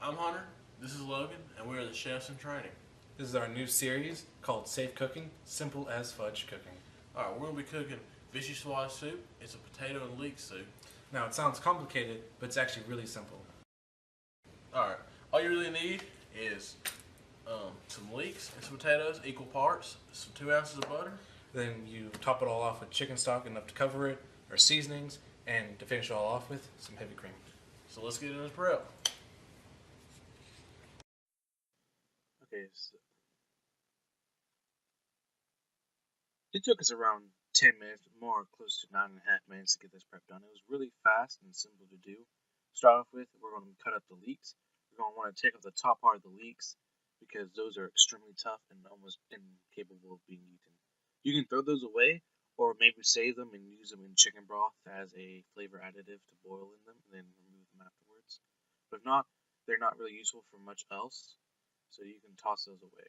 I'm Hunter, this is Logan, and we are the chefs in training. This is our new series called Safe Cooking, Simple as Fudge Cooking. Alright, we're going to be cooking Vichyssoise soup. It's a potato and leek soup. Now it sounds complicated, but it's actually really simple. Alright, all you really need is some leeks and some potatoes, equal parts, some 2 ounces of butter. Then you top it all off with chicken stock enough to cover it, or seasonings, and to finish it all off with some heavy cream. So let's get into this prep. Okay, so it took us around 10 minutes, more close to 9.5 minutes to get this prep done. It was really fast and simple to do. Start off with, we're going to cut up the leeks. We're going to want to take off the top part of the leeks because those are extremely tough and almost incapable of being eaten. You can throw those away or maybe save them and use them in chicken broth as a flavor additive to boil in them and then remove them afterwards. But if not, they're not really useful for much else, so you can toss those away.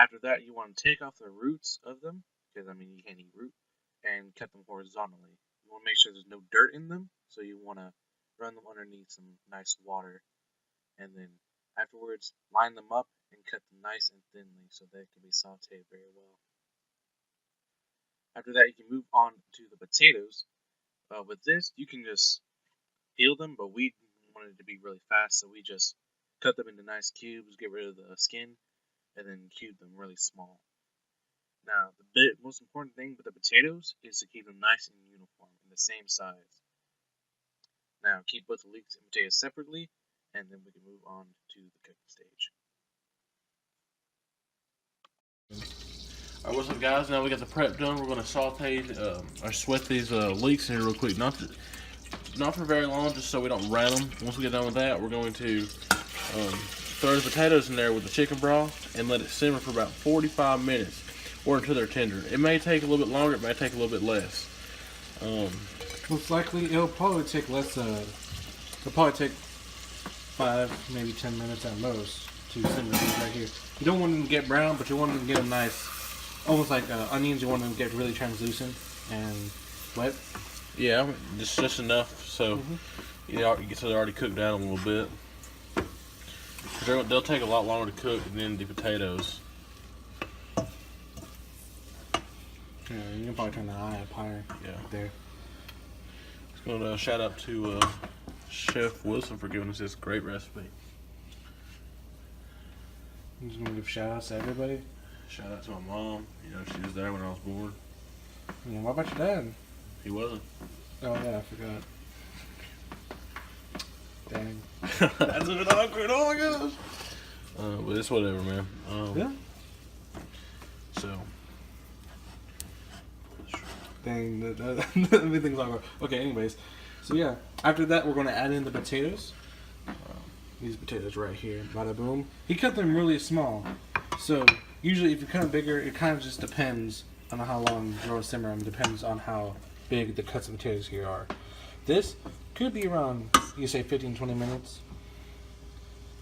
After that, you want to take off the roots of them, because you can't eat root, and cut them horizontally. You want to make sure there's no dirt in them, so you want to run them underneath some nice water, and then afterwards line them up and cut them nice and thinly so they can be sauteed very well. After that, you can move on to the potatoes. With this, you can just peel them, but we wanted it to be really fast, so we just cut them into nice cubes, get rid of the skin, and then cube them really small. Now, the most important thing with the potatoes is to keep them nice and uniform in the same size. Now, keep both the leeks and potatoes separately, and then we can move on to the cooking stage. Alright, what's up guys? Now we got the prep done. We're going to saute or sweat these leeks in here real quick. Not for very long, just so we don't rat them. Once we get done with that, we're going to throw the potatoes in there with the chicken broth and let it simmer for about 45 minutes or until they're tender. It may take a little bit longer, it may take a little bit less. Most likely, it'll probably take less. It'll probably take 5, maybe 10 minutes at most to simmer these right here. You don't want them to get brown, but you want them to get a nice, almost like onions. You want them to get really translucent and wet. Yeah, just enough so so they're already cooked down a little bit. They'll take a lot longer to cook than the potatoes. Yeah, you can probably turn the eye up higher. Yeah, right there. Just going to shout out to Chef Wilson for giving us this great recipe. I'm just gonna give shout outs to everybody. Shout out to my mom. You know, she was there when I was born. Yeah, what about your dad? He wasn't. Oh yeah, I forgot. Dang. That's a bit awkward. Oh my gosh. But it's whatever, man. Yeah. So. Dang, everything's awkward. Okay, anyways. So yeah, after that we're going to add in the potatoes. These potatoes right here, bada boom. He cut them really small. So usually if you cut them bigger, it kind of just depends on how long you're going to simmer them. It depends on how big the cuts of potatoes here are. This could be around, you say 15-20 minutes.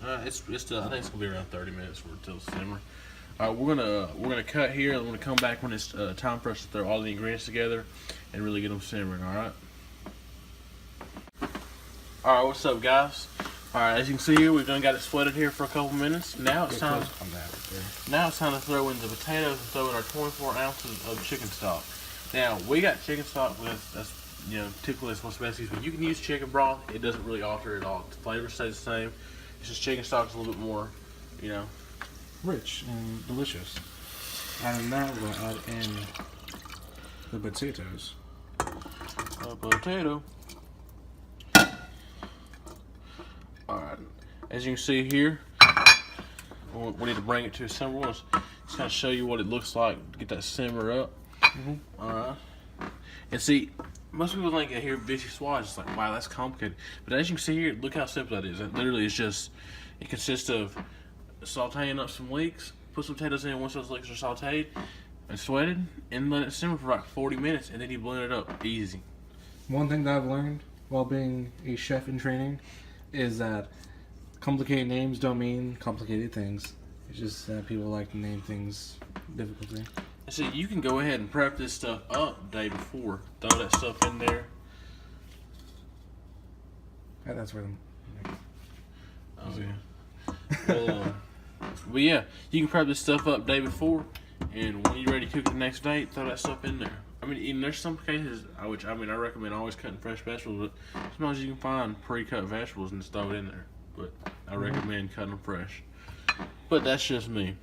It's still, I think it's gonna be around 30 minutes for it to simmer. All right, we're gonna cut here. I'm gonna come back when it's time for us to throw all the ingredients together and really get them simmering. All right. All right, what's up, guys? All right, as you can see here, we've done got it sweated here for a couple minutes. Now it's time. Now it's time to throw in the potatoes and throw in our 24 ounces of chicken stock. Now we got chicken stock that's typically that's what's best used, but you can use chicken broth. It doesn't really alter it at all. The flavor stays the same. It's just chicken stock is a little bit more, rich and delicious. And now we're gonna add in the potatoes. A potato. All right. As you can see here, we need to bring it to a simmer. Just kind of show you what it looks like to get that simmer up. All right. And see, most people think that here Vichyssoise is like, wow, that's complicated. But as you can see here, look how simple that is. It literally is just, it consists of sauteing up some leeks, put some potatoes in once those leeks are sauteed and sweated, and let it simmer for like 40 minutes, and then you blend it up easy. One thing that I've learned while being a chef in training is that complicated names don't mean complicated things. It's just that people like to name things difficultly. So you can go ahead and prep this stuff up the day before. Throw that stuff in there. That's where Oh yeah. Well, but yeah, you can prep this stuff up day before, and when you're ready to cook it the next day, throw that stuff in there. I mean, even there's some cases, I recommend always cutting fresh vegetables, but sometimes you can find pre-cut vegetables and just throw it in there. But I recommend cutting them fresh. But that's just me.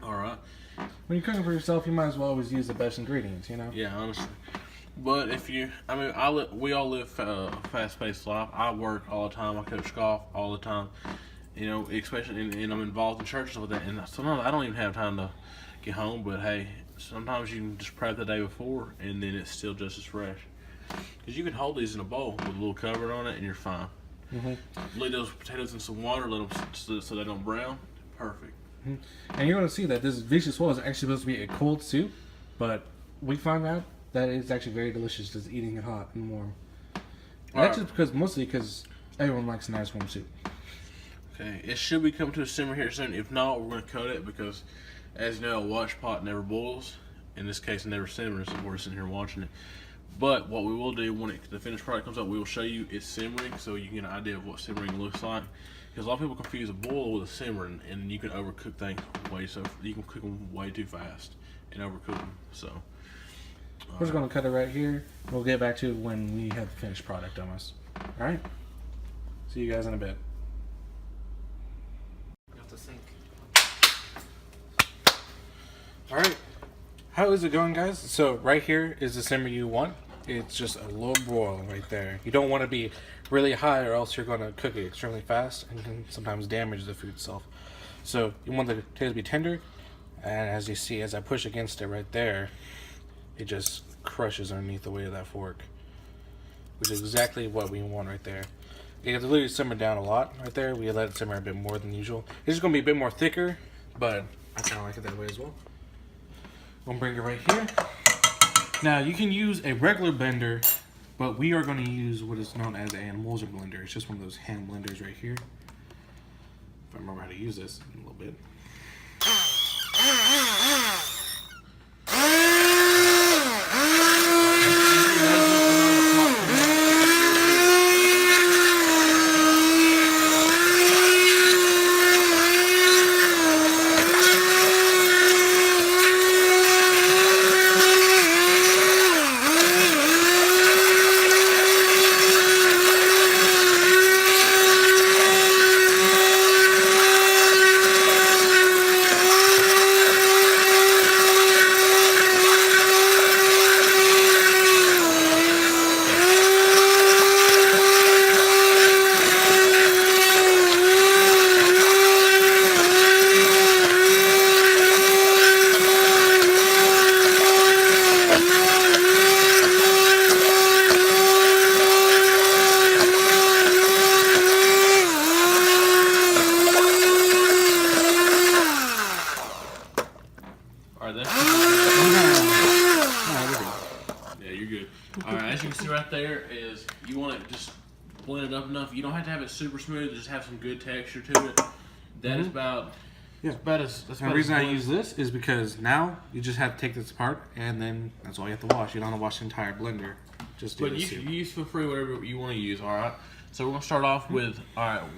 All right. When you're cooking for yourself, you might as well always use the best ingredients, you know? Yeah, honestly. But if you, we all live fast-paced life. I work all the time. I coach golf all the time. You know, especially, and I'm involved in church and stuff like that. And sometimes I don't even have time to get home. But hey, sometimes you can just prep the day before, and then it's still just as fresh. Because you can hold these in a bowl with a little cover on it, and you're fine. Leave those potatoes in some water, let them so they don't brown. Perfect. And you're going to see that this Vichyssoise is actually supposed to be a cold soup, but we found out that it's actually very delicious just eating it hot and warm. And that's just mostly because everyone likes a nice warm soup. Okay, it should be coming to a simmer here soon. If not, we're going to cut it because, as you know, a wash pot never boils. In this case, it never simmers if we're sitting here watching it. But what we will do when the finished product comes up, we will show you it's simmering so you can get an idea of what simmering looks like. Because a lot of people confuse a boil with a simmering, and you can overcook things you can cook them way too fast and overcook them. So we're just going to cut it right here. We'll get back to it when we have the finished product on us. All right. See you guys in a bit. Got the sink. All right. How is it going, guys? So right here is the simmer you want. It's just a low broil right there. You don't want to be really high or else you're going to cook it extremely fast and can sometimes damage the food itself. So you want the potatoes to be tender, and as you see, as I push against it right there, it just crushes underneath the weight of that fork, which is exactly what we want right there. You have to literally simmer down a lot right there. We let it simmer a bit more than usual. It's just going to be a bit more thicker, but I kind of like it that way as well. I'm going to bring it right here. Now, you can use a regular blender, but we are going to use what is known as an emulsion blender. It's just one of those hand blenders right here. If I remember how to use this in a little bit. As you can see right there is you want it just blend it up enough. You don't have to have it super smooth. Just have some good texture to it. That is about. Yeah. The reason I use this is because now you just have to take this apart and then that's all you have to wash. You don't have to wash the entire blender. Just do this. But you feel free whatever you want to use. All right. So we're gonna start off with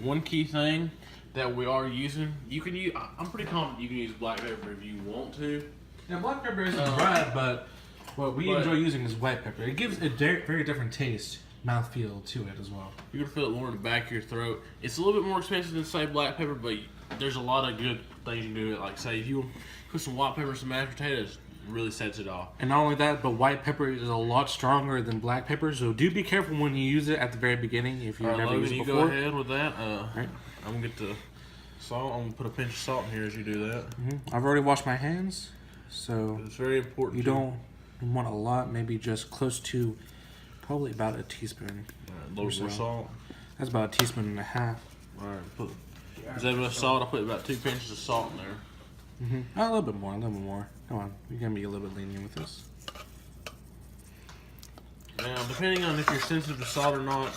one key thing that we are using. You can use. I'm pretty confident you can use black pepper if you want to. Now black pepper isn't dry, but what we enjoy using is white pepper. It gives a very different taste, mouthfeel to it as well. You're gonna feel it more in the back of your throat. It's a little bit more expensive than say black pepper, but there's a lot of good things you can do with it. Like say if you put some white pepper and some mashed potatoes, it really sets it off. And not only that, but white pepper is a lot stronger than black pepper, so do be careful when you use it at the very beginning if you've never Logan, used it you before. go ahead with that. Right. I'm gonna get the salt. I'm gonna put a pinch of salt in here as you do that. I've already washed my hands, so it's very important. You don't want a lot, maybe just close to probably about a teaspoon. A little more salt. That's about a teaspoon and a half. Alright, is that enough salt? I'll put about 2 pinches of salt in there. A little bit more, Come on, you're gonna be a little bit lenient with this. Now, depending on if you're sensitive to salt or not,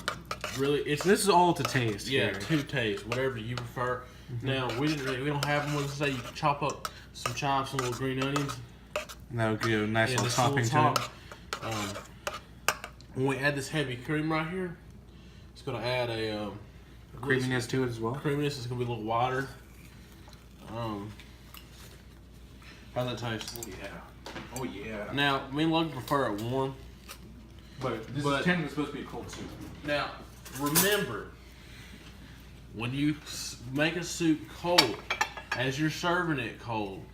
really, this is all to taste. Yeah, here. to taste, whatever you prefer. Now, we don't have them. Let's say you can chop up some chives, some little green onions. And that would give a nice little topping to it. When we add this heavy cream right here, it's gonna add a creaminess to it as well. Creaminess is gonna be a little wider. How's that taste? Oh yeah. Now, me and Logan prefer it warm. But this is technically supposed to be a cold soup. Now, remember, when you make a soup cold, as you're serving it cold,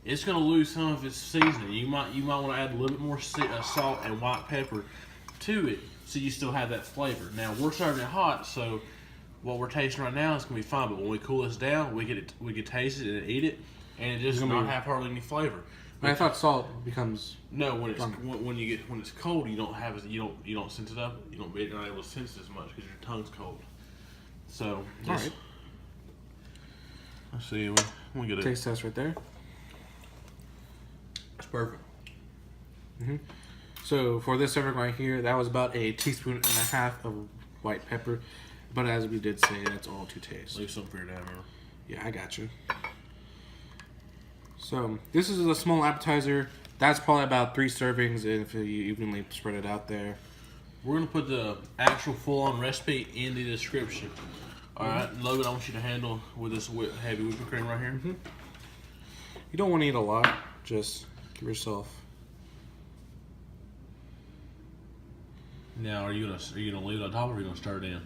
it's gonna lose some of its seasoning. You might want to add a little bit more salt and white pepper to it, so you still have that flavor. Now we're serving it hot, so what we're tasting right now is gonna be fine. But when we cool this down, we can taste it and eat it, and it just not have hardly any flavor. I thought salt becomes when it's cold, you don't sense it up. You're not able to sense it as much because your tongue's cold. So all right. Let's see. We get a taste test right there. It's perfect. So for this serving right here, that was about a teaspoon and a half of white pepper. But as we did say, that's all to taste. Leave some for your dad, man. Yeah, I got you. So this is a small appetizer. That's probably about 3 servings if you evenly spread it out there. We're gonna put the actual full-on recipe in the description. All right, Logan, I want you to handle with this heavy whipping cream right here. You don't want to eat a lot. Just give yourself. Now, are you gonna leave it on top, or are you gonna stir it in?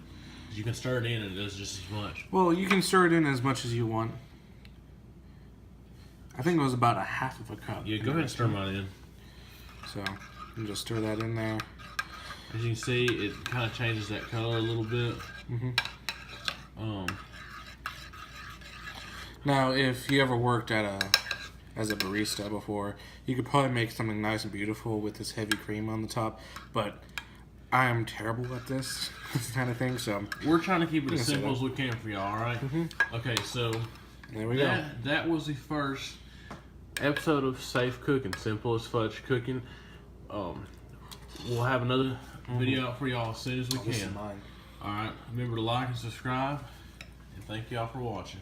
'Cause you can stir it in, and it does just as much. Well, you can stir it in as much as you want. I think it was about a half of a cup. Yeah, go ahead and stir mine in. So, you just stir that in there. As you can see, it kind of changes that color a little bit. Now, if you ever worked as a barista before, you could probably make something nice and beautiful with this heavy cream on the top. But I am terrible at this kind of thing, so we're trying to keep it as simple as we can for y'all. All right. Okay, so there we go. That was the first episode of Safe Cooking, Simple as Fudge Cooking. We'll have another video out for y'all as soon as we can. This is mine. All right. Remember to like and subscribe, and thank y'all for watching.